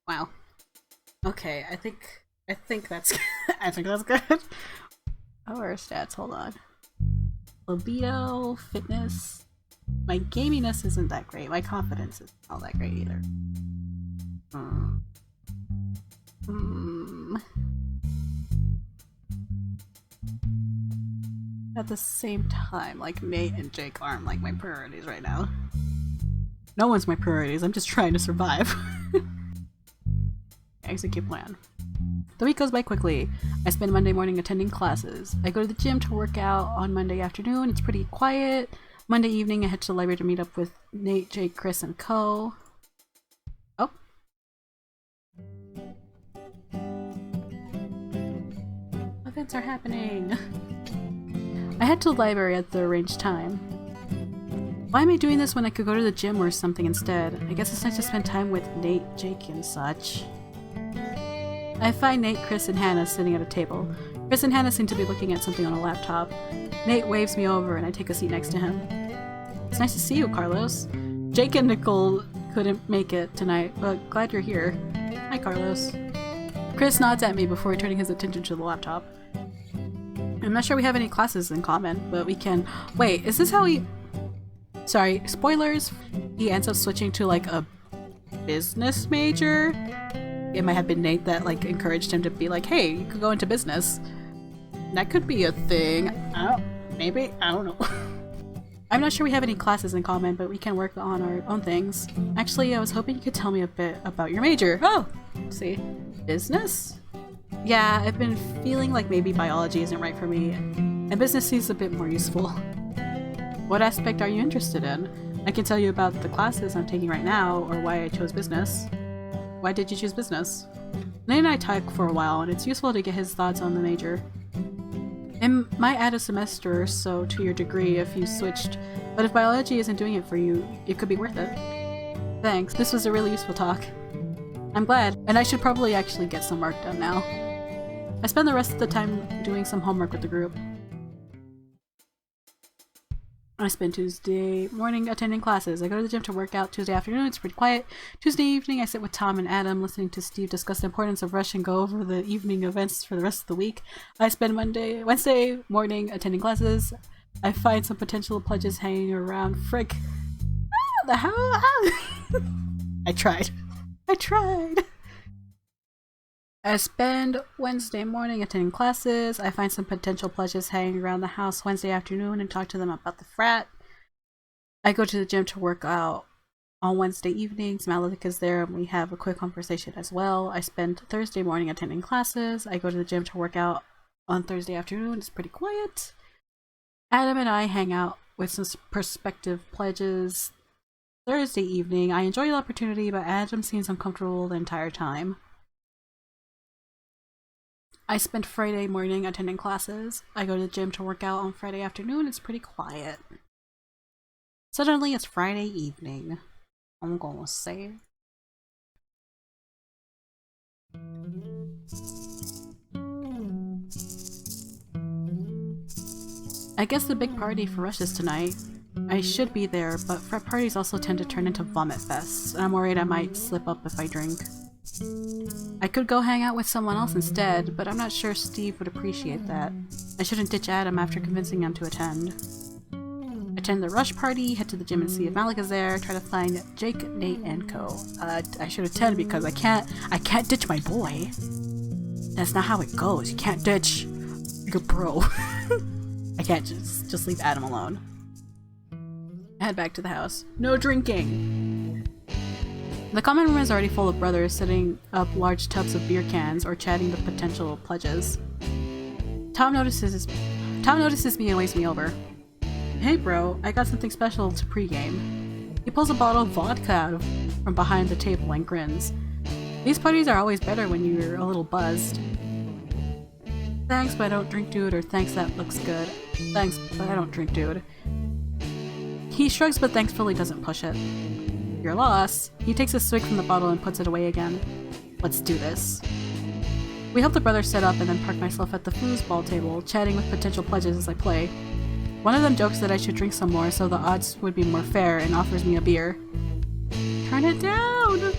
Wow. Okay, I think that's I think that's good. Oh, our stats, hold on. Libido, fitness. My gaminess isn't that great. My confidence isn't all that great either. Hmm. Hmm. At the same time, like Nate and Jake aren't like my priorities right now. No one's my priorities, I'm just trying to survive. Execute plan. The week goes by quickly. I spend Monday morning attending classes. I go to the gym to work out on Monday afternoon. It's pretty quiet. Monday evening, I head to the library to meet up with Nate, Jake, Chris, and Co. Oh. Events are happening. I head to the library at the arranged time. Why am I doing this when I could go to the gym or something instead? I guess it's nice to spend time with Nate, Jake, and such. I find Nate, Chris, and Hannah sitting at a table. Chris and Hannah seem to be looking at something on a laptop. Nate waves me over and I take a seat next to him. It's nice to see you, Carlos. Jake and Nicole couldn't make it tonight, but glad you're here. Hi, Carlos. Chris nods at me before turning his attention to the laptop. I'm not sure we have any classes in common, but we can— Wait, is this how he— Sorry, spoilers. He ends up switching to like a business major. It might have been Nate that like encouraged him to be like, hey, you could go into business. That could be a thing. Maybe? I don't know. I'm not sure we have any classes in common, but we can work on our own things. Actually, I was hoping you could tell me a bit about your major. Oh! Let's see. Business? Yeah, I've been feeling like maybe biology isn't right for me, and business seems a bit more useful. What aspect are you interested in? I can tell you about the classes I'm taking right now, or why I chose business. Why did you choose business? Nate and I talk for a while, and it's useful to get his thoughts on the major. It might add a semester or so to your degree if you switched, but if biology isn't doing it for you, it could be worth it. Thanks, this was a really useful talk. I'm glad, and I should probably actually get some work done now. I spend the rest of the time doing some homework with the group. I spend Tuesday morning attending classes. I go to the gym to work out Tuesday afternoon. It's pretty quiet. Tuesday evening, I sit with Tom and Adam, listening to Steve discuss the importance of rush and go over the evening events for the rest of the week. I spend Wednesday morning attending classes. I find some potential pledges hanging around. Frick. The hell? I tried. I spend Wednesday morning attending classes. I find some potential pledges hanging around the house Wednesday afternoon and talk to them about the frat. I go to the gym to work out on Wednesday evenings. Malik is there and we have a quick conversation as well. I spend Thursday morning attending classes. I go to the gym to work out on Thursday afternoon. It's pretty quiet. Adam and I hang out with some prospective pledges. Thursday evening, I enjoy the opportunity, but Adam seems uncomfortable the entire time. I spend Friday morning attending classes. I go to the gym to work out on Friday afternoon. It's pretty quiet. Suddenly, it's Friday evening. I'm gonna say. I guess the big party for Rush is tonight. I should be there, but frat parties also tend to turn into vomit fests, and I'm worried I might slip up if I drink. I could go hang out with someone else instead, but I'm not sure Steve would appreciate that. I shouldn't ditch Adam after convincing him to attend. Attend the Rush party, head to the gym and see if Malik is there, try to find Jake, Nate, and Co. I should attend because I can't ditch my boy. That's not how it goes. You can't ditch your bro. I can't just leave Adam alone. I head back to the house. No drinking! The common room is already full of brothers setting up large tubs of beer cans or chatting with potential pledges. Tom notices me and waves me over. Hey bro, I got something special to pregame. He pulls a bottle of vodka out from behind the table and grins. These parties are always better when you're a little buzzed. Thanks, but I don't drink, dude, or thanks, that looks good. Thanks, but I don't drink, dude. He shrugs but thankfully doesn't push it. Your loss. He takes a swig from the bottle and puts it away again. Let's do this. We help the brothers set up and then park myself at the foosball table, chatting with potential pledges as I play. One of them jokes that I should drink some more so the odds would be more fair and offers me a beer. Turn it down!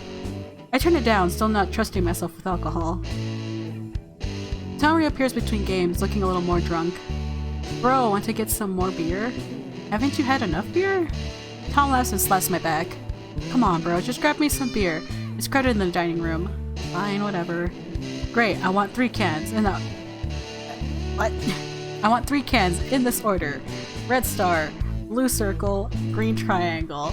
I I turn it down, still not trusting myself with alcohol. Tom reappears between games, looking a little more drunk. Bro, want to get some more beer? Haven't you had enough beer? Tom laughs and slaps my back. Come on, bro, just grab me some beer. It's crowded in the dining room. Fine, whatever. Great, I want 3 cans in the... What? I want 3 cans in this order. Red Star, Blue Circle, Green Triangle.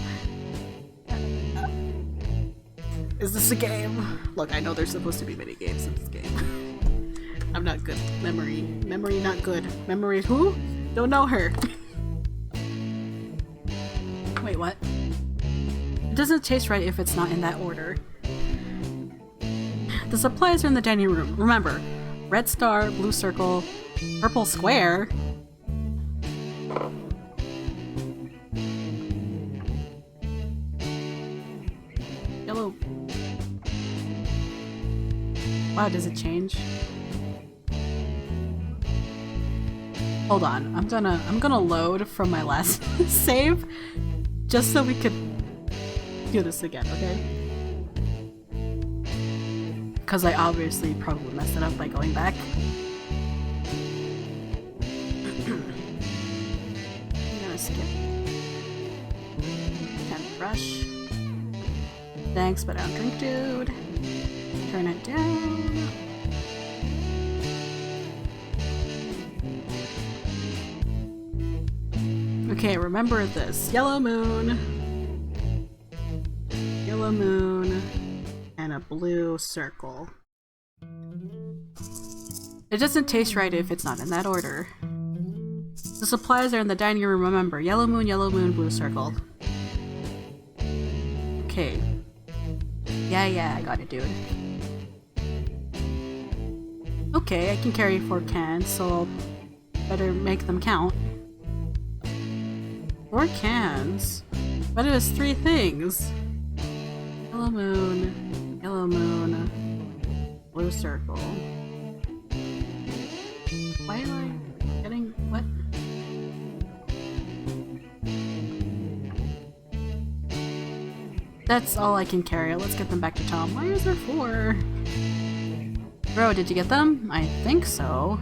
Is this a game? Look, I know there's supposed to be mini games in this game. I'm not good. Memory. Memory not good. Memory who? Don't know her. Wait, what? It doesn't taste right if it's not in that order. The supplies are in the dining room. Remember, red star, blue circle, purple square. Yellow. Wow, does it change? Hold on, I'm gonna load from my last save just so we could do this again, okay? Because I obviously probably messed it up by going back. I'm gonna skip. Can't rush. Thanks, but I don't drink, dude. Turn it down. Okay, remember this. Yellow moon, and a blue circle. It doesn't taste right if it's not in that order. The supplies are in the dining room, remember. Yellow moon, blue circle. Okay. Yeah, I got it, dude. Okay, I can carry 4 cans, so I'll better make them count. 4 cans? But it was 3 things. Yellow moon, blue circle. Why am I getting what? That's all I can carry. Let's get them back to Tom. Why is there 4? Bro, did you get them? I think so.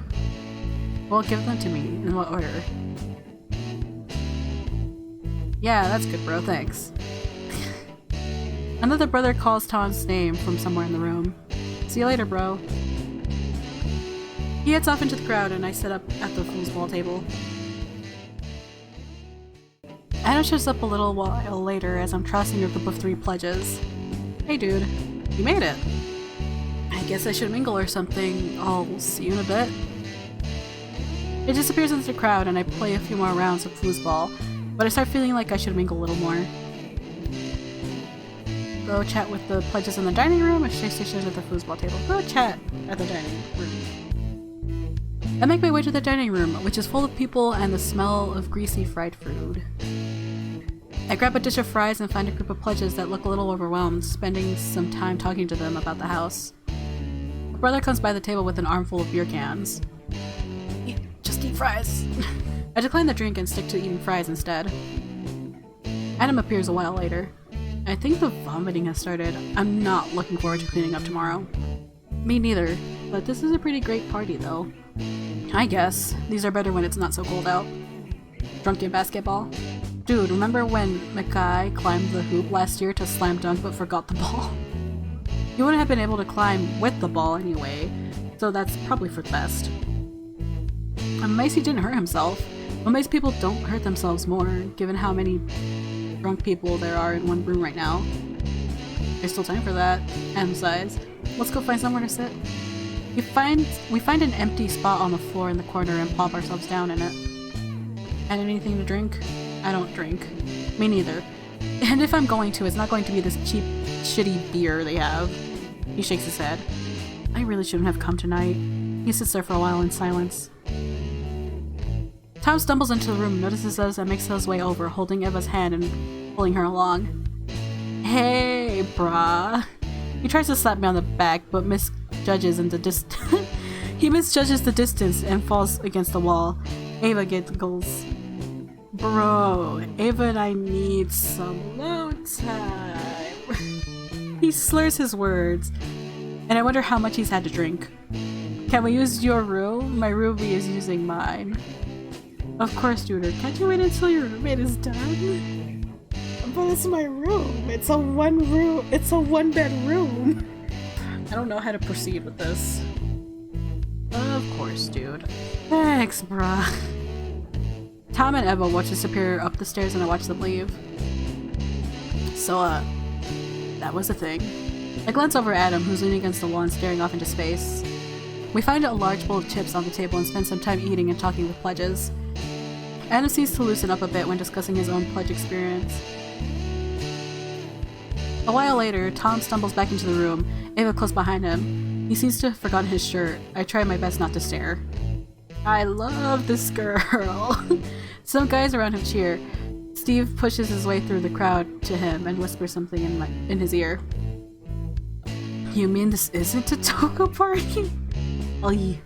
Well, give them to me. In what order? Yeah, that's good, bro. Thanks. Another brother calls Tom's name from somewhere in the room. See you later, bro. He heads off into the crowd and I sit up at the foosball table. Adam shows up a little while later as I'm tossing a group of 3 pledges. Hey dude, you made it. I guess I should mingle or something. I'll see you in a bit. It disappears into the crowd and I play a few more rounds of foosball, but I start feeling like I should mingle a little more. Go chat with the pledges in the dining room or stay stationed at the foosball table? Go chat at the dining room. I make my way to the dining room, which is full of people and the smell of greasy fried food. I grab a dish of fries and find a group of pledges that look a little overwhelmed, spending some time talking to them about the house. A brother comes by the table with an armful of beer cans. Just eat fries. I decline the drink and stick to eating fries instead. Adam appears a while later. I think the vomiting has started. I'm not looking forward to cleaning up tomorrow. Me neither, but this is a pretty great party though. I guess. These are better when it's not so cold out. Drunken basketball? Dude, remember when Mackay climbed the hoop last year to slam dunk but forgot the ball? He wouldn't have been able to climb with the ball anyway, so that's probably for the best. And Macy didn't hurt himself. But most people don't hurt themselves more, given how many drunk people there are in one room right now. There's still time for that. M size. Let's go find somewhere to sit. We find an empty spot on the floor in the corner and plop ourselves down in it. And anything to drink? I don't drink. Me neither. And if I'm going to, it's not going to be this cheap, shitty beer they have. He shakes his head. I really shouldn't have come tonight. He sits there for a while in silence. Tom stumbles into the room, notices us, and makes his way over, holding Eva's hand and pulling her along. Hey, brah. He tries to slap me on the back, but misjudges he misjudges the distance and falls against the wall. Ava giggles. Bro, Ava and I need some alone time. He slurs his words, and I wonder how much he's had to drink. Can we use your room? My roomie is using mine. Of course, Duder. Can't you wait until your roommate is done? But it's my room. It's a one-bed room. I don't know how to proceed with this. Of course, dude. Thanks, bruh. Tom and Eva watch the Superior up the stairs and I watch them leave. So, that was a thing. I glance over at Adam, who's leaning against the wall and staring off into space. We find a large bowl of chips on the table and spend some time eating and talking with pledges. Adam seems to loosen up a bit when discussing his own pledge experience. A while later, Tom stumbles back into the room, Ava close behind him. He seems to have forgotten his shirt. I try my best not to stare. I love this girl. Some guys around him cheer. Steve pushes his way through the crowd to him and whispers something in his ear. You mean this isn't a toga party? Oy.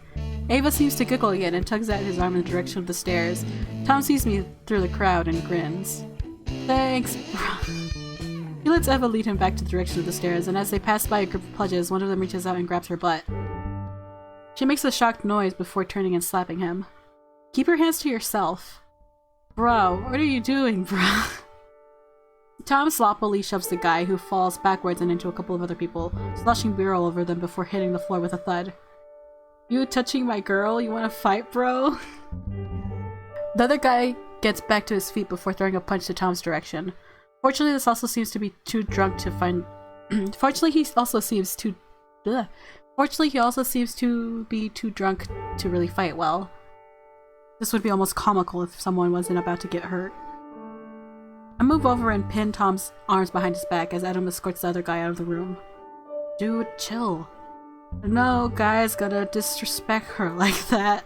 Ava seems to giggle again and tugs at his arm in the direction of the stairs. Tom sees me through the crowd and grins. Thanks, bro. He lets Eva lead him back to the direction of the stairs, and as they pass by a group of pledges, one of them reaches out and grabs her butt. She makes a shocked noise before turning and slapping him. Keep your hands to yourself. Bro, what are you doing, bro? Tom sloppily shoves the guy, who falls backwards and into a couple of other people, sloshing beer all over them before hitting the floor with a thud. You touching my girl? You wanna fight, bro? The other guy gets back to his feet before throwing a punch to Tom's direction. Fortunately, this also seems to be too drunk to find. Fortunately, he also seems to be too drunk to really fight well. This would be almost comical if someone wasn't about to get hurt. I move over and pin Tom's arms behind his back as Adam escorts the other guy out of the room. Dude, chill. No guy's gonna disrespect her like that.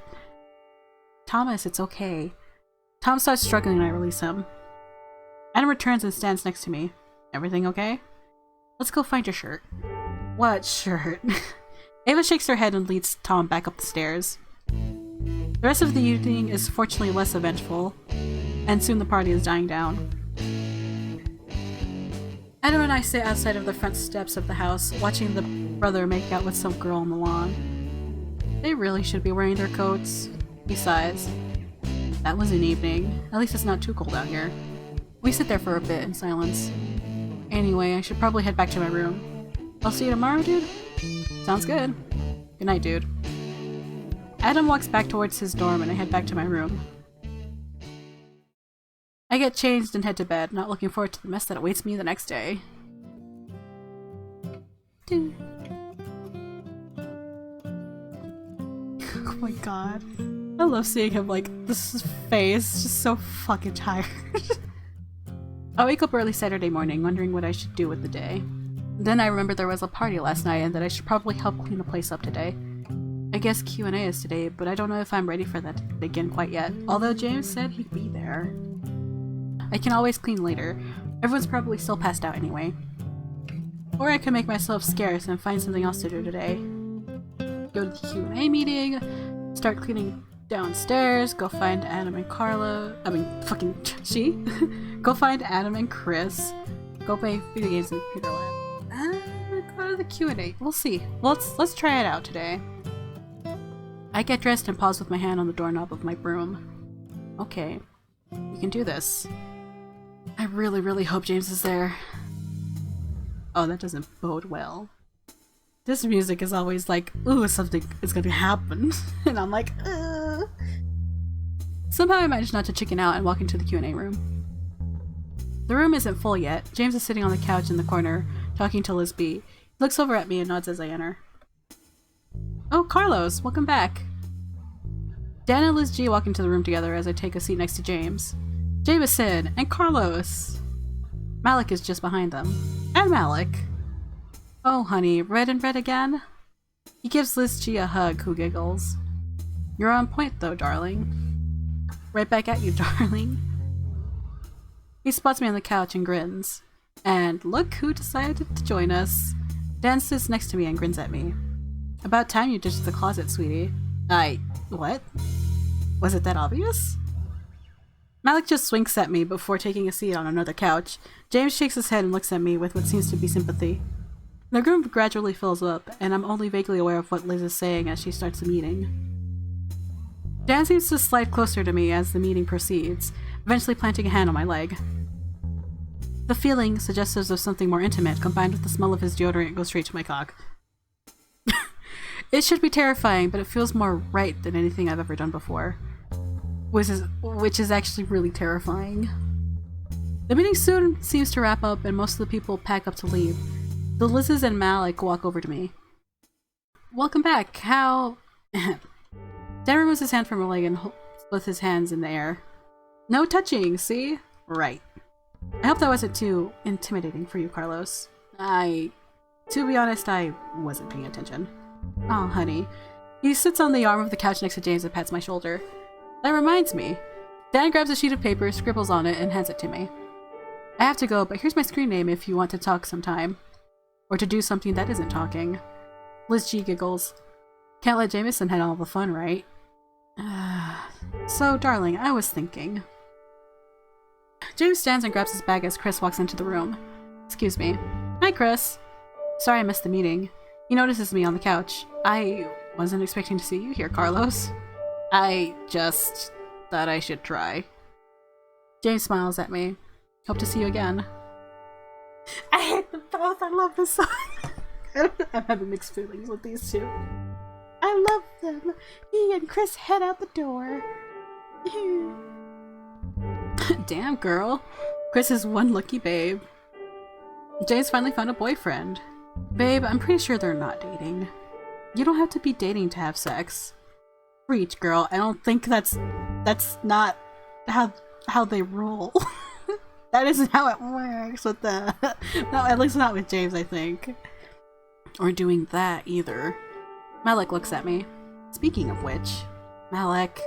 Thomas, it's okay. Tom starts struggling and I release him. Adam returns and stands next to me. Everything okay? Let's go find your shirt. What shirt? Ava shakes her head and leads Tom back up the stairs. The rest of the evening is fortunately less eventful, and soon the party is dying down. Adam and I sit outside of the front steps of the house, watching the brother make out with some girl on the lawn. They really should be wearing their coats. He sighs. That was an evening. At least it's not too cold out here. We sit there for a bit in silence. Anyway, I should probably head back to my room. I'll see you tomorrow, dude? Sounds good. Good night, dude. Adam walks back towards his dorm and I head back to my room. I get changed and head to bed, not looking forward to the mess that awaits me the next day. Oh my god. I love seeing him like, this face, just so fucking tired. I wake up early Saturday morning, wondering what I should do with the day. Then I remember there was a party last night and that I should probably help clean the place up today. I guess Q&A is today, but I don't know if I'm ready for that to begin quite yet, although James said he'd be there. I can always clean later. Everyone's probably still passed out anyway. Or I can make myself scarce and find something else to do today. Go to the Q&A meeting, start cleaning downstairs, go find Adam and Carla. Go find Adam and Chris. Go play video games in Peterland. Go to the Q&A. We'll see. Let's try it out today. I get dressed and pause with my hand on the doorknob of my broom. Okay, we can do this. I really hope James is there. Oh, that doesn't bode well. This music is always like, ooh, something is gonna happen. And I'm like, ugh. Somehow I manage not to chicken out and walk into the Q&A room. The room isn't full yet. James is sitting on the couch in the corner, talking to Liz B. He looks over at me and nods as I enter. Oh, Carlos, welcome back. Dan and Liz G walk into the room together as I take a seat next to James. Jameson and Carlos. Malik is just behind them. And Malik. Oh, honey, red and red again? He gives Liz G a hug, who giggles. You're on point, though, darling. Right back at you, darling. He spots me on the couch and grins. And look who decided to join us. Dan sits next to me and grins at me. About time you ditched the closet, sweetie. What? Was it that obvious? Malik just winks at me before taking a seat on another couch. James shakes his head and looks at me with what seems to be sympathy. The room gradually fills up, and I'm only vaguely aware of what Liz is saying as she starts the meeting. Dan seems to slide closer to me as the meeting proceeds, eventually planting a hand on my leg. The feeling, suggestive of something more intimate, combined with the smell of his deodorant, goes straight to my cock. It should be terrifying, but it feels more right than anything I've ever done before. Which is actually really terrifying. The meeting soon seems to wrap up, and most of the people pack up to leave. The Liz's and Malik walk over to me. Welcome back. How... Dan removes his hand from my leg and splits his hands in the air. No touching, see? Right. I hope that wasn't too intimidating for you, Carlos. To be honest, I wasn't paying attention. Oh, honey. He sits on the arm of the couch next to James and pats my shoulder. That reminds me. Dan grabs a sheet of paper, scribbles on it, and hands it to me. I have to go, but here's my screen name if you want to talk sometime. Or to do something that isn't talking. Liz G giggles. Can't let Jameson have all the fun, right? So, darling, I was thinking. James stands and grabs his bag as Chris walks into the room. Excuse me. Hi, Chris. Sorry I missed the meeting. He notices me on the couch. I wasn't expecting to see you here, Carlos. I just thought I should try. James smiles at me. Hope to see you again. I hate them both. I love this song. I'm having mixed feelings with these two. I love them. He and Chris head out the door. Damn, girl. Chris is one lucky babe. James finally found a boyfriend. Babe, I'm pretty sure they're not dating. You don't have to be dating to have sex. Preach, girl. I don't think that's not how they roll. That isn't how it works with the... No, at least not with James, I think. Or doing that, either. Malik looks at me. Speaking of which, Malik,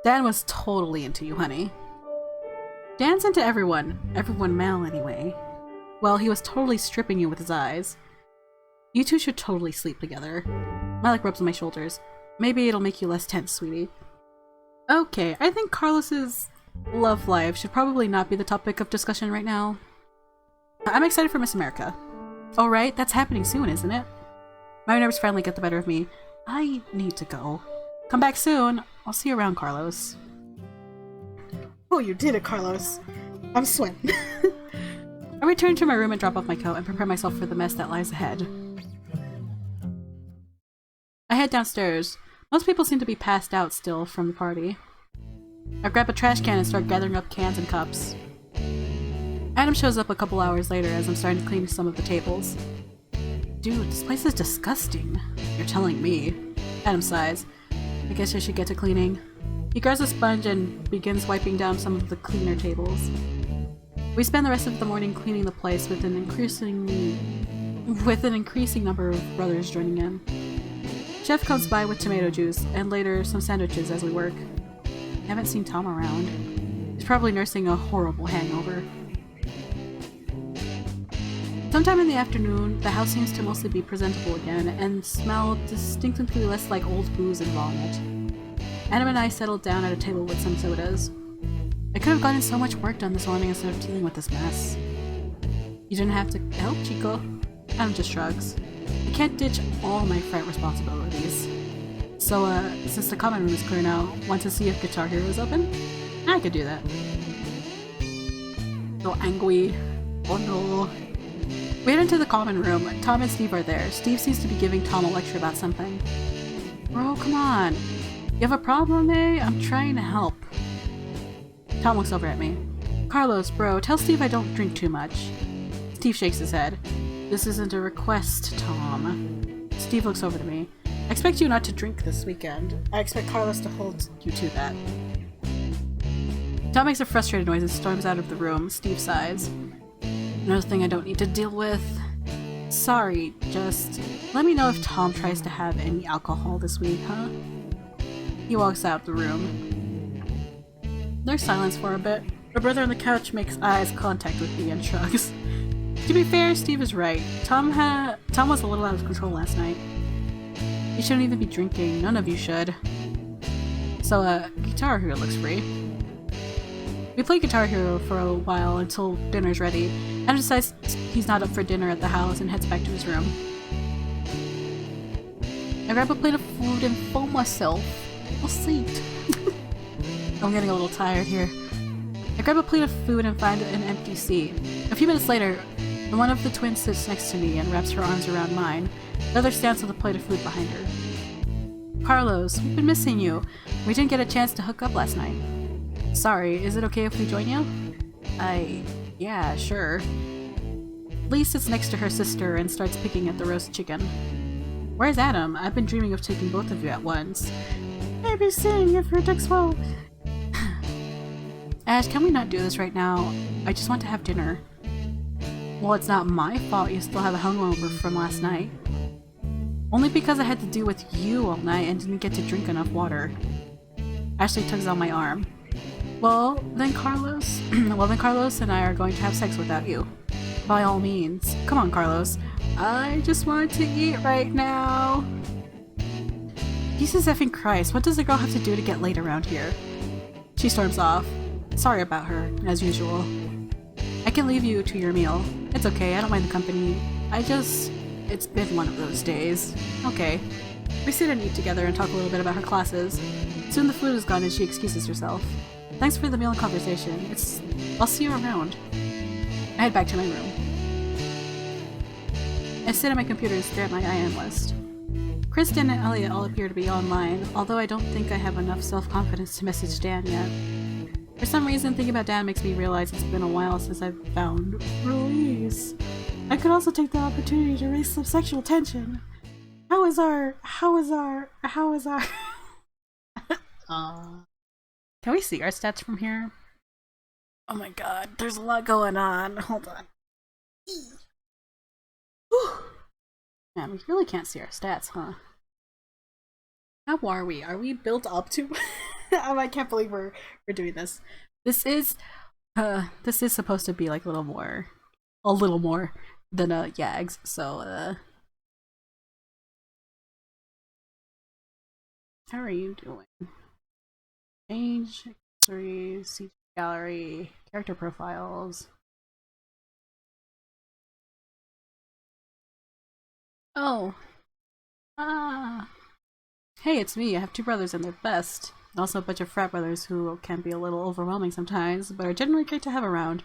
Dan was totally into you, honey. Dan's into everyone. Everyone male, anyway. Well, he was totally stripping you with his eyes. You two should totally sleep together. Malik rubs my shoulders. Maybe it'll make you less tense, sweetie. Okay, I think Carlos's love life should probably not be the topic of discussion right now. I'm excited for Miss America. Oh right, that's happening soon, isn't it? My nerves finally get the better of me. I need to go. Come back soon. I'll see you around, Carlos. Oh, you did it, Carlos. I'm sweating. I return to my room and drop off my coat and prepare myself for the mess that lies ahead. I head downstairs. Most people seem to be passed out still from the party. I grab a trash can and start gathering up cans and cups. Adam shows up a couple hours later as I'm starting to clean some of the tables. Dude, this place is disgusting. You're telling me. Adam sighs. I guess I should get to cleaning. He grabs a sponge and begins wiping down some of the cleaner tables. We spend the rest of the morning cleaning the place with an increasing number of brothers joining in. Chef comes by with tomato juice, and later some sandwiches as we work. I haven't seen Tom around. He's probably nursing a horrible hangover. Sometime in the afternoon, the house seems to mostly be presentable again, and smell distinctly less like old booze and vomit. Adam and I settled down at a table with some sodas. I could have gotten so much work done this morning instead of dealing with this mess. You didn't have to help, Chico. Adam just shrugs. I can't ditch all my fright responsibilities. So, since the common room is clear now, want to see if Guitar Hero is open? I could do that. So angry. Oh no. We head into the common room. Tom and Steve are there. Steve seems to be giving Tom a lecture about something. Bro, come on. You have a problem, eh? I'm trying to help. Tom looks over at me. Carlos, bro, tell Steve I don't drink too much. Steve shakes his head. This isn't a request, Tom. Steve looks over to me. I expect you not to drink this weekend. I expect Carlos to hold you to that. Tom makes a frustrated noise and storms out of the room. Steve sighs. Another thing I don't need to deal with. Sorry, just let me know if Tom tries to have any alcohol this week, huh? He walks out the room. There's silence for a bit. My brother on the couch makes eyes contact with me and shrugs. To be fair, Steve is right. Tom was a little out of control last night. You shouldn't even be drinking. None of you should. So, Guitar Hero looks free. We play Guitar Hero for a while until dinner's ready. Adam decides he's not up for dinner at the house and heads back to his room. I grab a plate of food and foam myself. I'll see. I'm getting a little tired here. I grab a plate of food and find an empty seat. A few minutes later, one of the twins sits next to me and wraps her arms around mine. The other stands with a plate of food behind her. Carlos, we've been missing you. We didn't get a chance to hook up last night. Sorry, is it okay if we join you? Yeah, sure. Lee sits next to her sister and starts picking at the roast chicken. Where's Adam? I've been dreaming of taking both of you at once. Maybe seeing if your dick's well. Ash, can we not do this right now? I just want to have dinner. Well, it's not my fault you still have a hangover from last night. Only because I had to deal with you all night and didn't get to drink enough water. Ashley tugs on my arm. Well, then Carlos and I are going to have sex without you. By all means. Come on, Carlos. I just want to eat right now. Jesus effing Christ, what does the girl have to do to get laid around here? She storms off. Sorry about her, as usual. I can leave you to your meal. It's okay, I don't mind the company. It's been one of those days. Okay. We sit and eat together and talk a little bit about her classes. Soon the food is gone and she excuses herself. Thanks for the meal and conversation. I'll see you around. I head back to my room. I sit at my computer and stare at my IM list. Kristen and Elliot all appear to be online, although I don't think I have enough self-confidence to message Dan yet. For some reason, thinking about Dan makes me realize it's been a while since I've found Ruiz. I could also take the opportunity to raise some sexual tension. How is our... Can we see our stats from here? Oh my god, there's a lot going on. Hold on. Man, we really can't see our stats, huh? How are we? Are we built up to? I can't believe we're doing this. This is supposed to be like a little more than Yags. So how are you doing? Change, accessories, CG gallery, character profiles. Oh. Hey, it's me. I have two brothers and they're best. And also a bunch of frat brothers who can be a little overwhelming sometimes, but are generally great to have around.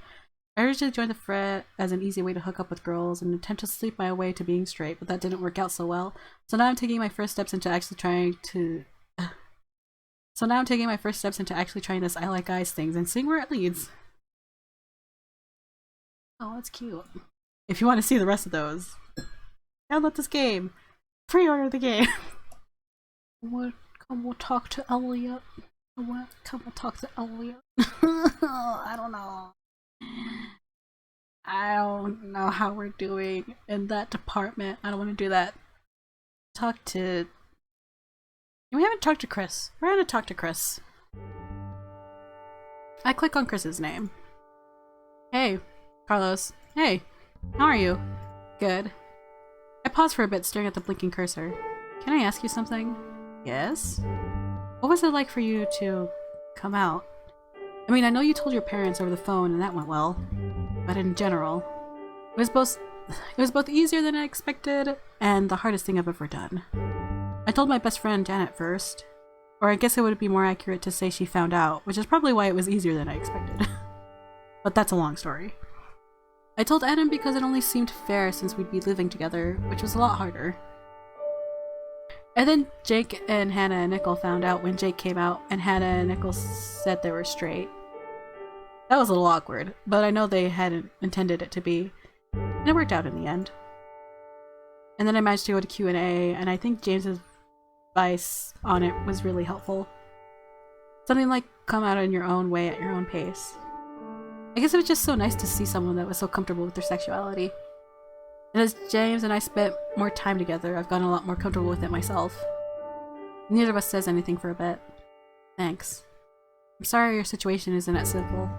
I originally joined the frat as an easy way to hook up with girls and attempt to sleep my way to being straight, but that didn't work out so well. So now I'm taking my first steps into actually trying this I like guys things and seeing where it leads. Oh, that's cute. If you want to see the rest of those, download this game. Pre-order the game. Come we'll talk to Elliot. Come we'll talk to Elliot. I don't know. I don't know how we're doing in that department. I don't want to do that. We haven't talked to Chris. We're gonna talk to Chris. I click on Chris's name. Hey, Carlos. Hey, how are you? Good. I pause for a bit, staring at the blinking cursor. Can I ask you something? Yes? What was it like for you to come out? I mean, I know you told your parents over the phone and that went well, but in general, it was both easier than I expected and the hardest thing I've ever done. I told my best friend Janet first, or I guess it would be more accurate to say she found out, which is probably why it was easier than I expected. But that's a long story. I told Adam because it only seemed fair since we'd be living together, which was a lot harder. And then Jake and Hannah and Nickel found out when Jake came out and Hannah and Nickel said they were straight. That was a little awkward, but I know they hadn't intended it to be. And it worked out in the end. And then I managed to go to Q&A, and I think James's advice on it was really helpful. Something like come out in your own way at your own pace. I guess it was just so nice to see someone that was so comfortable with their sexuality. And as James and I spent more time together, I've gotten a lot more comfortable with it myself. Neither of us says anything for a bit. Thanks. I'm sorry your situation isn't that simple.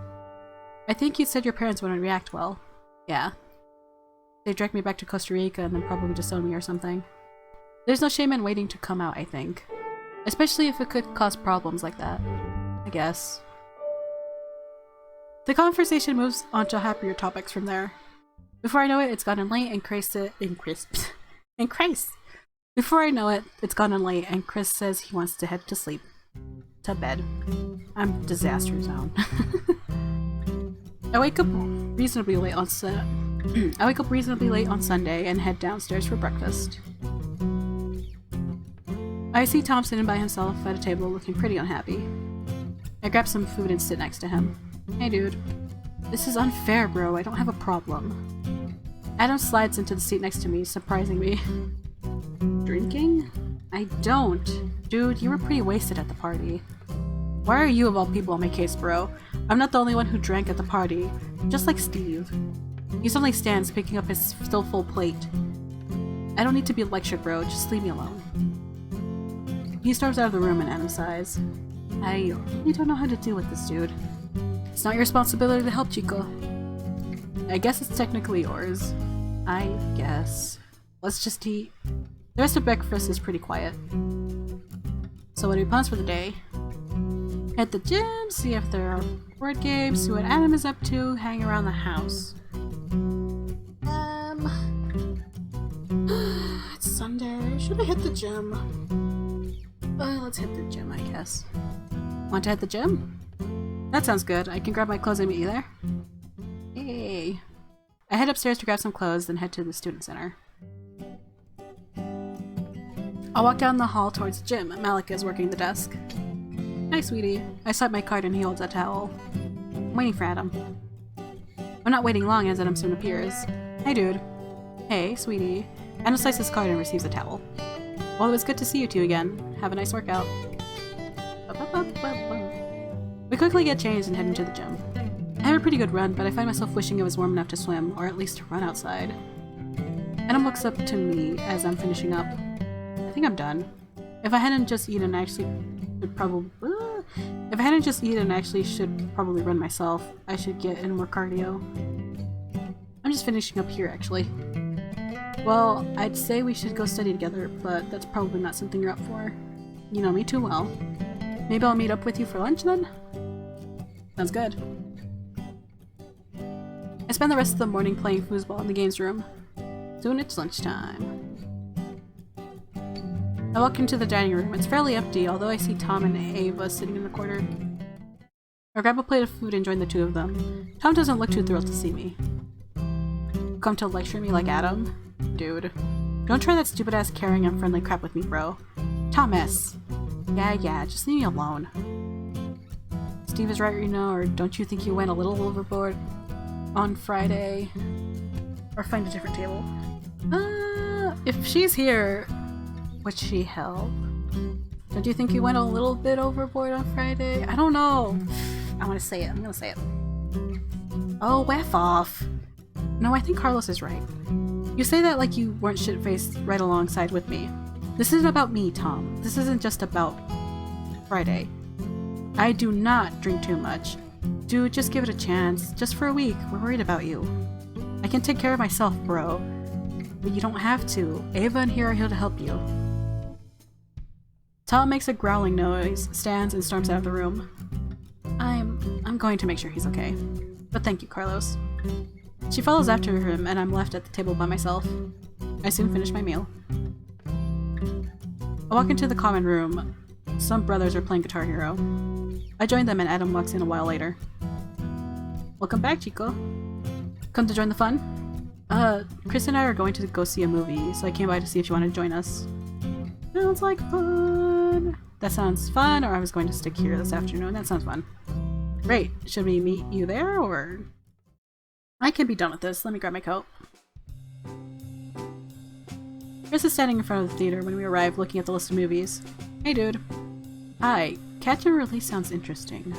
I think you said your parents wouldn't react well. Yeah. They'd direct me back to Costa Rica and then probably disown me or something. There's no shame in waiting to come out, I think. Especially if it could cause problems like that. I guess. The conversation moves on to happier topics from there. Before I know it, it's gotten late and Before I know it, it's gotten late and Chris says he wants to head to sleep. To bed. I'm disaster zone. I wake up reasonably late on Sunday and head downstairs for breakfast. I see Tom sitting by himself at a table looking pretty unhappy. I grab some food and sit next to him. Hey dude. This is unfair, bro. I don't have a problem. Adam slides into the seat next to me, surprising me. Drinking? I don't. Dude, you were pretty wasted at the party. Why are you of all people on my case, bro? I'm not the only one who drank at the party. Just like Steve. He suddenly stands, picking up his still full plate. I don't need to be lectured, bro. Just leave me alone. He storms out of the room and Adam sighs. I really don't know how to deal with this, dude. It's not your responsibility to help, Chico. I guess it's technically yours. I guess. Let's just eat. The rest of breakfast is pretty quiet. So what are your plans for the day? Hit the gym, see if there are board games, see what Adam is up to, hang around the house. It's Sunday. Should I hit the gym? Let's hit the gym, I guess. Want to hit the gym? That sounds good. I can grab my clothes and meet you there. Hey. I head upstairs to grab some clothes, then head to the student center. I'll walk down the hall towards the gym. Malika is working the desk. Hi, sweetie. I swipe my card and he holds a towel. I'm waiting for Adam. I'm not waiting long as Adam soon appears. Hey, dude. Hey, sweetie. Adam slices his card and receives a towel. Well, it was good to see you two again. Have a nice workout. We quickly get changed and head into the gym. I have a pretty good run, but I find myself wishing it was warm enough to swim, or at least to run outside. Adam looks up to me as I'm finishing up. I think I'm done. If I hadn't just eaten, I actually should probably run myself. I should get in more cardio. I'm just finishing up here, actually. Well, I'd say we should go study together, but that's probably not something you're up for. You know me too well. Maybe I'll meet up with you for lunch then? Sounds good. I spend the rest of the morning playing foosball in the games room. Soon it's lunchtime. I walk into the dining room. It's fairly empty, although I see Tom and Ava sitting in the corner. I grab a plate of food and join the two of them. Tom doesn't look too thrilled to see me. Come to lecture me like Adam? Dude. Don't try that stupid-ass caring and friendly crap with me, bro. Thomas! Yeah, just leave me alone. Steve is right, you know, or don't you think you went a little overboard on Friday? Or find a different table. If she's here, would she help? Don't you think you went a little bit overboard on Friday? I don't know. I want to say it. I'm gonna say it. Oh, F off. No, I think Carlos is right. You say that like you weren't shit-faced right alongside with me. This isn't about me, Tom. This isn't just about Friday. I do not drink too much. Dude, just give it a chance. Just for a week. We're worried about you. I can take care of myself, bro. But you don't have to. Ava and here are here to help you. Tom makes a growling noise, stands, and storms out of the room. I'm going to make sure he's okay. But thank you, Carlos. She follows after him, and I'm left at the table by myself. I soon finish my meal. I walk into the common room. Some brothers are playing Guitar Hero. I join them and Adam walks in a while later. Welcome back, Chico. Come to join the fun? Chris and I are going to go see a movie, so I came by to see if you want to join us. Sounds like fun! That sounds fun, or I was going to stick here this afternoon. That sounds fun. Great. Should we meet you there, or...? I can be done with this. Let me grab my coat. Chris is standing in front of the theater when we arrive, looking at the list of movies. Hey, dude. Hi. Catch and Release sounds interesting.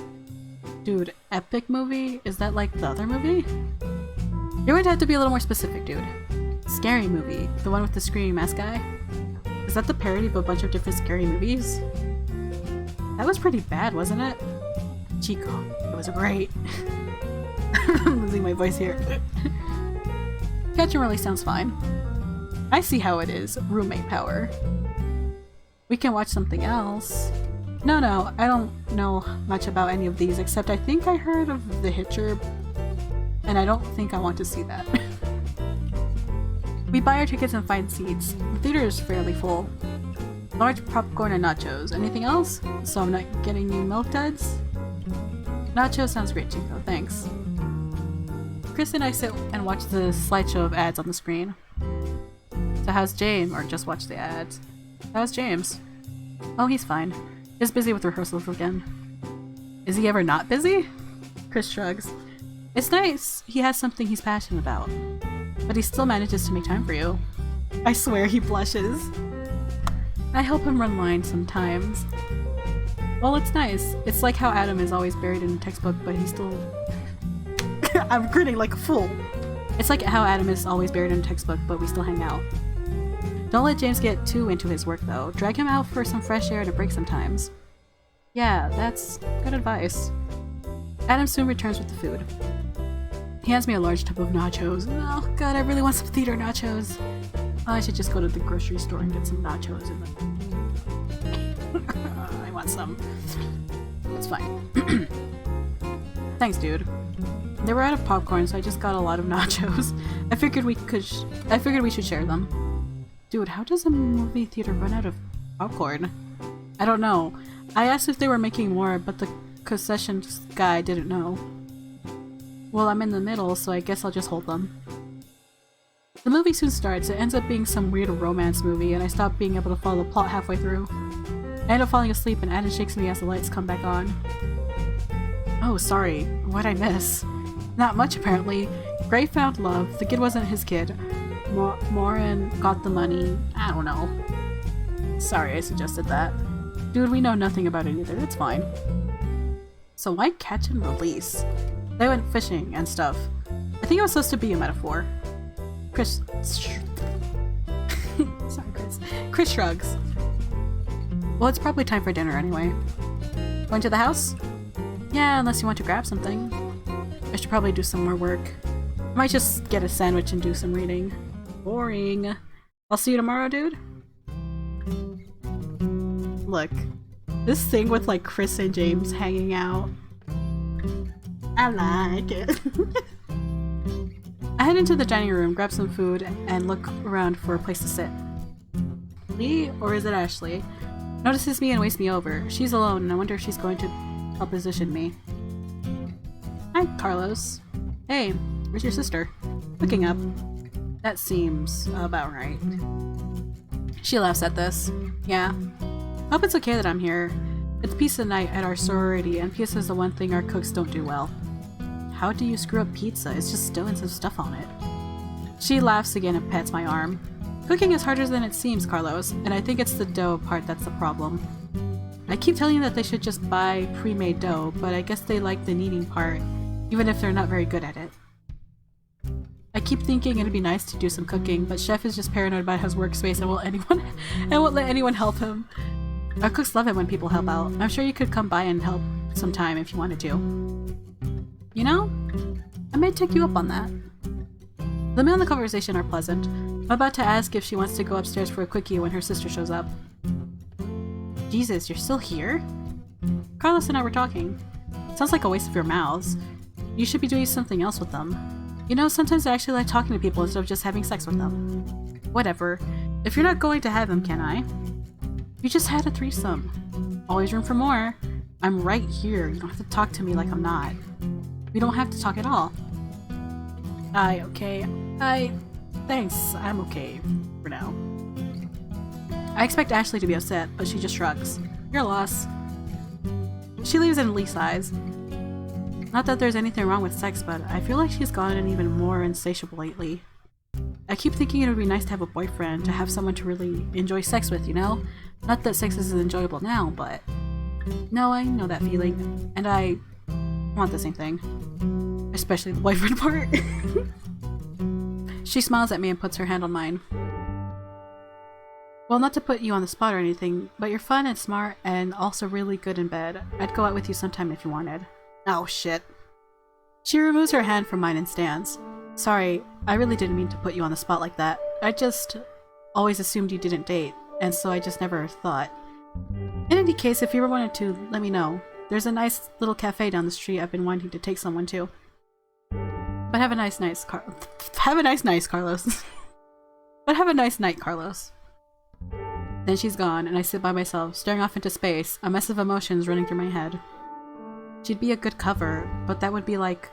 Dude, epic movie? Is that like the other movie? You're going to have to be a little more specific, dude. Scary movie. The one with the screaming mask guy? Is that the parody of a bunch of different scary movies? That was pretty bad, wasn't it? Chico. It was great. I'm losing my voice here. Catch and Release sounds fine. I see how it is. Roommate power. We can watch something else. No, I don't know much about any of these, except I think I heard of The Hitcher, and I don't think I want to see that. We buy our tickets and find seats. The theater is fairly full. Large popcorn and nachos. Anything else? So I'm not getting you milk duds? Nachos sounds great, Chico. Thanks. Chris and I sit and watch the slideshow of ads on the screen. So how's James? Or just watch the ads. How's James? Oh, he's fine. He's busy with rehearsals again. Is he ever not busy? Chris shrugs. It's nice. He has something he's passionate about. But he still manages to make time for you. I swear he blushes. I help him run lines sometimes. Well, it's nice. It's like how Adam is always buried in a textbook, but he's still... I'm grinning like a fool. It's like how Adam is always buried in a textbook, but we still hang out. Don't let James get too into his work, though. Drag him out for some fresh air and a break sometimes. Yeah, that's good advice. Adam soon returns with the food. He hands me a large tub of nachos. Oh god, I really want some theater nachos. Oh, I should just go to the grocery store and get some nachos. I want some. It's fine. Thanks, dude. They were out of popcorn, so I just got a lot of nachos. I figured we should share them. Dude, how does a movie theater run out of popcorn? I don't know. I asked if they were making more, but the concession guy didn't know. Well, I'm in the middle, so I guess I'll just hold them. The movie soon starts. It ends up being some weird romance movie, and I stop being able to follow the plot halfway through. I end up falling asleep, and Adam shakes me as the lights come back on. Oh, sorry. What'd I miss? Not much, apparently. Gray found love. The kid wasn't his kid. Morin got the money. I don't know. Sorry I suggested that. Dude, we know nothing about it either. It's fine. So why catch and release? They went fishing and stuff. I think it was supposed to be a metaphor. Chris... Sorry, Chris. Chris shrugs. Well, it's probably time for dinner anyway. Going to the house? Yeah, unless you want to grab something. I should probably do some more work. I might just get a sandwich and do some reading. Boring. I'll see you tomorrow, dude. Look. This thing with like Chris and James hanging out. I like it. I head into the dining room, grab some food, and look around for a place to sit. Lee, or is it Ashley, notices me and waits me over. She's alone, and I wonder if she's going to help position me. Hi, Carlos. Hey, where's your sister? Looking up. That seems about right. She laughs at this. Yeah. Hope it's okay that I'm here. It's pizza night at our sorority, and pizza is the one thing our cooks don't do well. How do you screw up pizza? It's just dough and some stuff on it. She laughs again and pats my arm. Cooking is harder than it seems, Carlos, and I think it's the dough part that's the problem. I keep telling you that they should just buy pre-made dough, but I guess they like the kneading part, even if they're not very good at it. I keep thinking it'd be nice to do some cooking, but Chef is just paranoid about his workspace and won't let anyone help him. Our cooks love it when people help out. I'm sure you could come by and help sometime if you wanted to. You know, I may take you up on that. The meal and the conversation are pleasant. I'm about to ask if she wants to go upstairs for a quickie when her sister shows up. Jesus, you're still here? Carlos and I were talking. Sounds like a waste of your mouths. You should be doing something else with them. You know, sometimes I actually like talking to people instead of just having sex with them. Whatever. If you're not going to have them, can I? You just had a threesome. Always room for more. I'm right here. You don't have to talk to me like I'm not. We don't have to talk at all. Okay. Thanks. I'm okay. For now. I expect Ashley to be upset, but she just shrugs. Your loss. She leaves and Lee sighs. Not that there's anything wrong with sex, but I feel like she's gotten even more insatiable lately. I keep thinking it would be nice to have a boyfriend, to have someone to really enjoy sex with, you know? Not that sex is enjoyable now, but... No, I know that feeling, and I want the same thing. Especially the boyfriend part. She smiles at me and puts her hand on mine. Well, not to put you on the spot or anything, but you're fun and smart and also really good in bed. I'd go out with you sometime if you wanted. Oh, shit. She removes her hand from mine and stands. Sorry, I really didn't mean to put you on the spot like that. I just always assumed you didn't date, and so I just never thought. In any case, if you ever wanted to, let me know. There's a nice little cafe down the street I've been wanting to take someone to. But have a nice night, Carlos. But have a nice night, Carlos. Then she's gone, and I sit by myself, staring off into space, a mess of emotions running through my head. She'd be a good cover, but that would be like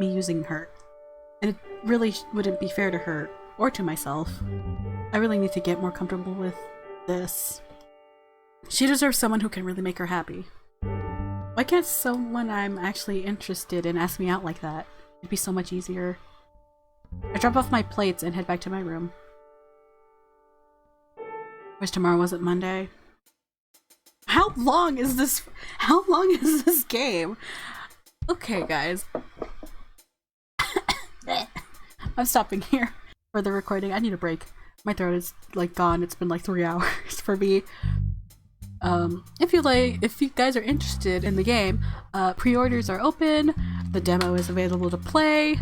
me using her. And it really wouldn't be fair to her, or to myself. I really need to get more comfortable with this. She deserves someone who can really make her happy. Why can't someone I'm actually interested in ask me out like that? It'd be so much easier. I drop off my plates and head back to my room. Wish tomorrow wasn't Monday. How long is this game? Okay, guys. I'm stopping here for the recording. I need a break. My throat is like gone. It's been like 3 hours for me. If you guys are interested in the game, pre-orders are open. The demo is available to play.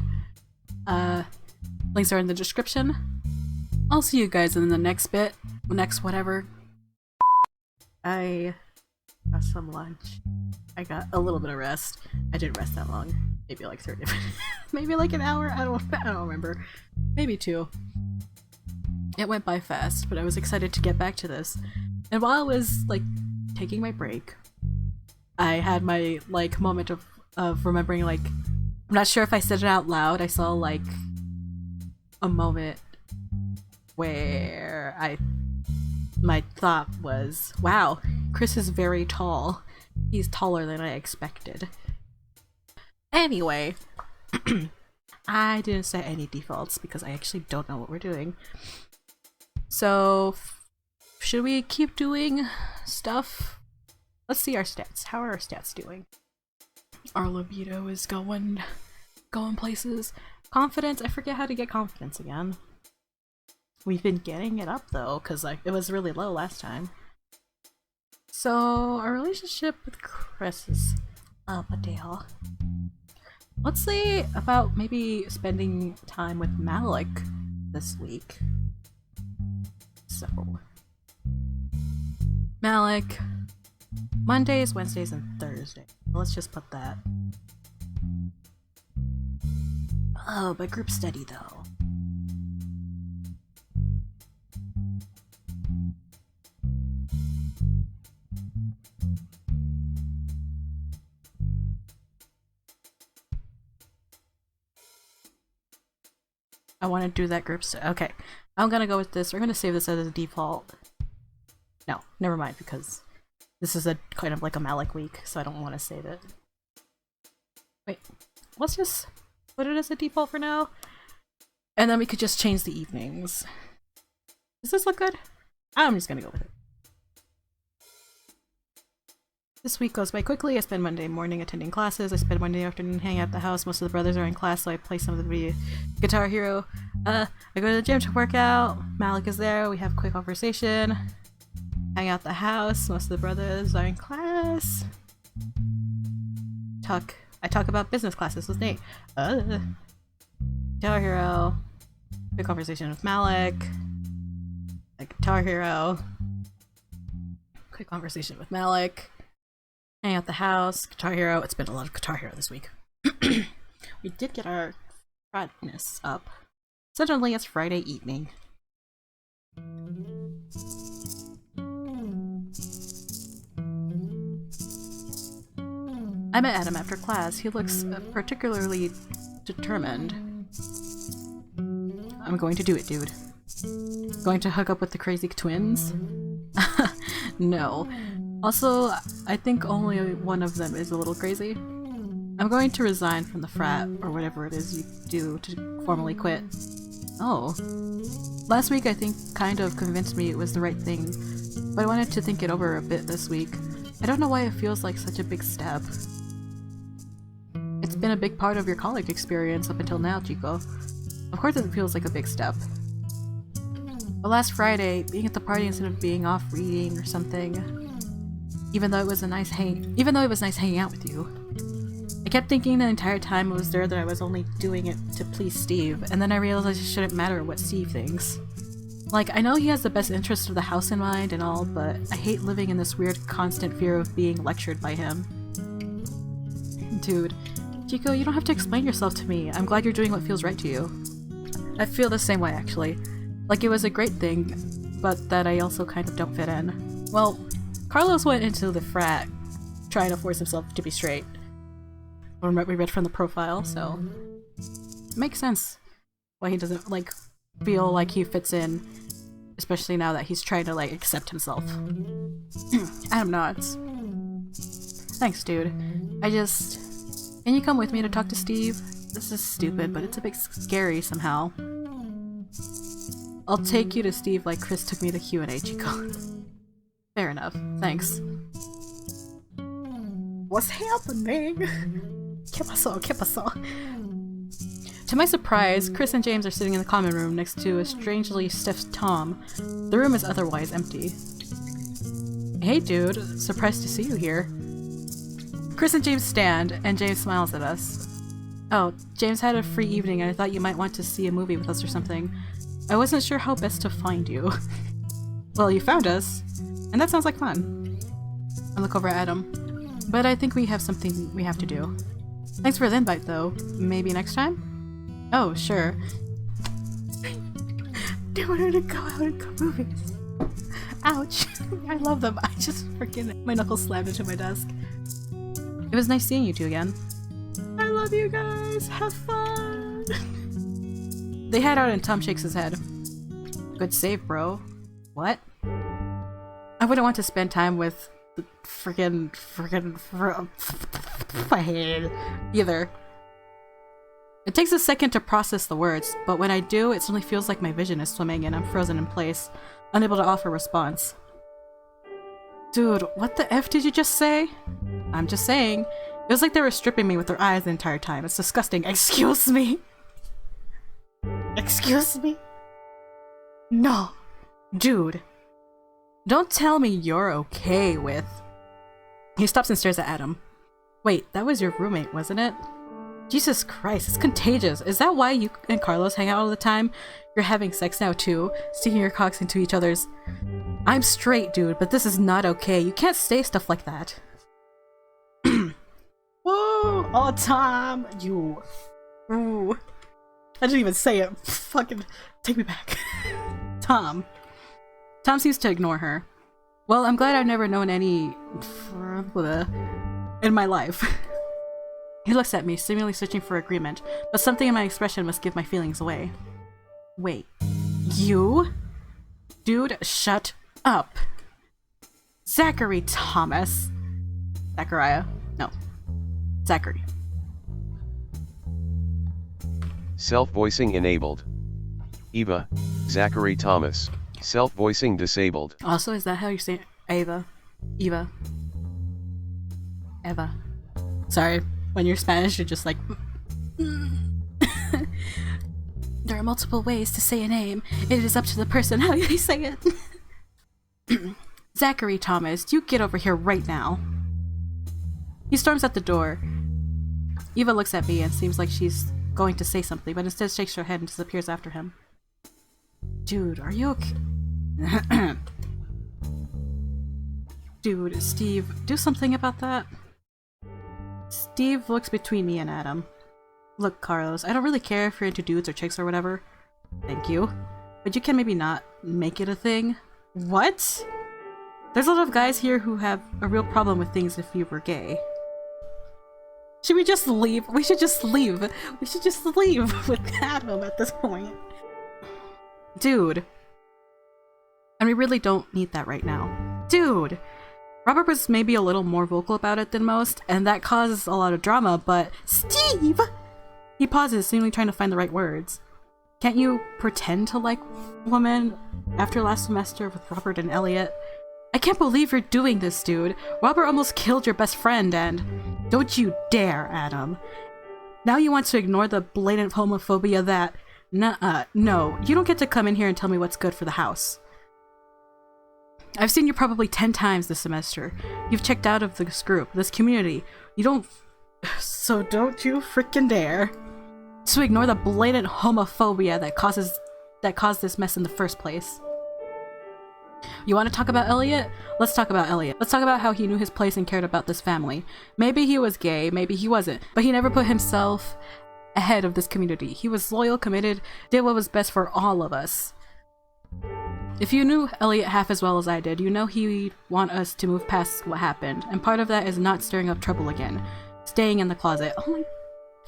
Links are in the description. I'll see you guys in the next bit. Next whatever. I got some lunch. I got a little bit of rest. I didn't rest that long. Maybe like 30 minutes. Maybe like an hour. I don't remember. Maybe 2. It went by fast, but I was excited to get back to this. And while I was like taking my break, I had my like moment of remembering, like, I'm not sure if I said it out loud. I saw like a moment where my thought was, wow, Chris is very tall. He's taller than I expected. Anyway, I didn't set any defaults because I actually don't know what we're doing. So, should we keep doing stuff? Let's see our stats. How are our stats doing? Our libido is going places. Confidence, I forget how to get confidence again. We've been getting it up though, because like it was really low last time. So our relationship with Chris is up a deal. Let's see about maybe spending time with Malik this week. So Malik, Mondays, Wednesdays, and Thursdays. Let's just put that. Oh, but group study though. I want to do that group study. Okay, I'm gonna go with this. We're gonna save this as a default. No, never mind, because this is a kind of like a Malik week, so I don't want to save it. Wait, let's just put it as a default for now, and then we could just change the evenings. Does this look good? I'm just gonna go with it. This week goes by quickly. I spend Monday morning attending classes. I spend Monday afternoon hanging out at the house. Most of the brothers are in class, so I play some of the Guitar Hero. I go to the gym to work out. Malik is there. We have a quick conversation. Hang out at the house. Most of the brothers are in class. I talk about business classes with Nate. Guitar Hero. Quick conversation with Malik. Guitar Hero. Quick conversation with Malik. Hang out the house, Guitar Hero. It's been a lot of Guitar Hero this week. We did get our brightness up. Suddenly it's Friday evening. I met Adam after class. He looks particularly determined. I'm going to do it, dude. Going to hook up with the crazy twins? No. Also, I think only one of them is a little crazy. I'm going to resign from the frat, or whatever it is you do to formally quit. Oh. Last week I think kind of convinced me it was the right thing, but I wanted to think it over a bit this week. I don't know why it feels like such a big step. It's been a big part of your college experience up until now, Chico. Of course it feels like a big step. But last Friday, being at the party instead of being off reading or something, even though it was nice hanging out with you, I kept thinking the entire time I was there that I was only doing it to please Steve, and then I realized it shouldn't matter what Steve thinks. Like, I know he has the best interest of the house in mind and all, but I hate living in this weird constant fear of being lectured by him. Dude, Chico, you don't have to explain yourself to me. I'm glad you're doing what feels right to you. I feel the same way, actually. Like, it was a great thing, but that I also kind of don't fit in. Well, Carlos went into the frat trying to force himself to be straight. From what we read from the profile, so it makes sense why he doesn't, like, feel like he fits in, especially now that he's trying to, like, accept himself. Adam nods. Thanks, dude. Can you come with me to talk to Steve? This is stupid, but it's a bit scary somehow. I'll take you to Steve like Chris took me to Q&A, Chico. Fair enough. Thanks. What's happening? ¿Qué pasó? ¿Qué pasó? To my surprise, Chris and James are sitting in the common room next to a strangely stiff Tom. The room is otherwise empty. Hey dude, surprised to see you here. Chris and James stand, and James smiles at us. Oh, James had a free evening and I thought you might want to see a movie with us or something. I wasn't sure how best to find you. Well, you found us, and that sounds like fun. I look over at Adam. But I think we have something we have to do. Thanks for the invite, though. Maybe next time? Oh, sure. They wanted to go out and go movies. Ouch. I love them. I just freaking... My knuckles slammed into my desk. It was nice seeing you two again. I love you guys. Have fun. They head out and Tom shakes his head. Good save, bro. What? I wouldn't want to spend time with the either. It takes a second to process the words, but when I do, it suddenly feels like my vision is swimming and I'm frozen in place, unable to offer a response. Dude, what the F did you just say? I'm just saying. It was like they were stripping me with their eyes the entire time. It's disgusting. Excuse me? Excuse me? No. Dude. Don't tell me you're okay with... He stops and stares at Adam. Wait, that was your roommate, wasn't it? Jesus Christ, it's contagious. Is that why you and Carlos hang out all the time? You're having sex now too, sticking your cocks into each other's... I'm straight, dude, but this is not okay. You can't say stuff like that. Whoa! All time! You... Ooh. I didn't even say it. Fucking... Take me back. Tom. Tom seems to ignore her. Well, I'm glad I've never known any... in my life. He looks at me, seemingly searching for agreement, but something in my expression must give my feelings away. Wait. You? Dude, shut up. Zachary Thomas. Zachariah. No. Zachary. Self-voicing enabled. Eva, Zachary Thomas. Self-voicing disabled. Also, is that how you say it? Eva. Eva. Eva. Sorry, when you're Spanish, you're just like... There are multiple ways to say a name. It is up to the person how you say it. Zachary Thomas, you get over here right now. He storms out the door. Eva looks at me and seems like she's going to say something, but instead shakes her head and disappears after him. Dude, are you okay? Dude, Steve, do something about that. Steve looks between me and Adam. Look, Carlos, I don't really care if you're into dudes or chicks or whatever. Thank you. But you can maybe not make it a thing. What? There's a lot of guys here who have a real problem with things if you were gay. Should we just leave? We should just leave. We should just leave with Adam at this point. Dude. And we really don't need that right now. Dude! Robert was maybe a little more vocal about it than most, and that causes a lot of drama, but Steve! He pauses, seemingly trying to find the right words. Can't you pretend to like women after last semester with Robert and Elliot? I can't believe you're doing this, dude. Robert almost killed your best friend, and... Don't you dare, Adam. Now you want to ignore the blatant homophobia that... Nuh-uh, no. You don't get to come in here and tell me what's good for the house. I've seen you probably 10 times this semester. You've checked out of this group, this community. You don't... So don't you frickin' dare to ignore the blatant homophobia that causes that caused this mess in the first place. You want to talk about Elliot? Let's talk about Elliot. Let's talk about how he knew his place and cared about this family. Maybe he was gay, maybe he wasn't, but he never put himself ahead of this community. He was loyal, committed, did what was best for all of us. If you knew Elliot half as well as I did, you know he'd want us to move past what happened, and part of that is not stirring up trouble again. Staying in the closet. Oh my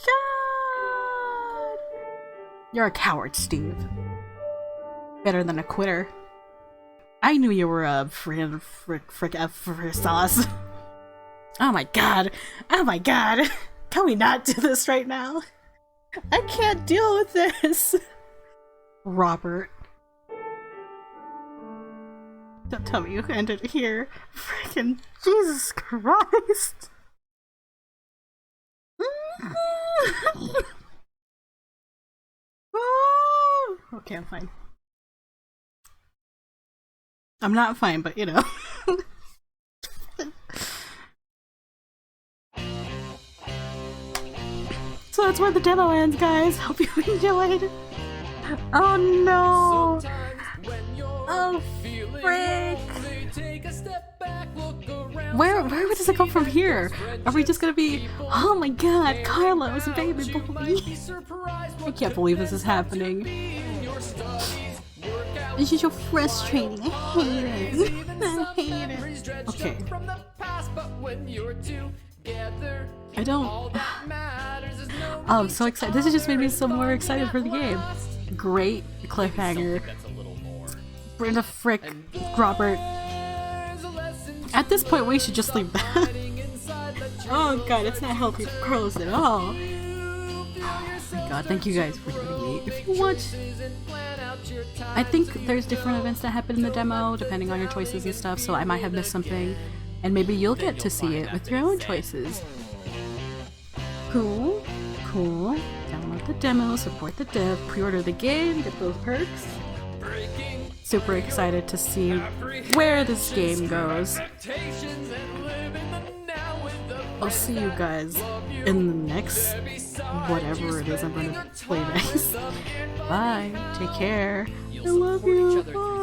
god! You're a coward, Steve. Better than a quitter. I knew you were a frick sauce. Oh my god. Oh my god. Can we not do this right now? I can't deal with this. Robert. Don't tell me you ended here. Freaking Jesus Christ. Okay, I'm fine. I'm not fine, but you know. So that's where the demo ends, guys. Hope you enjoyed. Oh no! Oh frick! Where does it go from here? Are we just gonna be? Oh my god, Carlos, baby boy! I can't believe this is happening. This is so frustrating. I hate it. I hate it. Okay. I don't. Oh, I'm so excited. This has just made me so more excited for the game. Great cliffhanger. Brenda Frick, Robert. At this point, we should just leave that. Oh god, it's not helping Carlos at all. Oh my god, thank you guys for joining me. If you want, I think there's different events that happen in the demo depending on your choices and stuff, so I might have missed something, and maybe you'll get to see it with your own choices. Cool, cool. Download the demo, support the dev, pre-order the game, get those perks. Super excited to see where this game goes. I'll see you guys in the next whatever it is I'm gonna play next. Bye. Take care. I love you. Bye.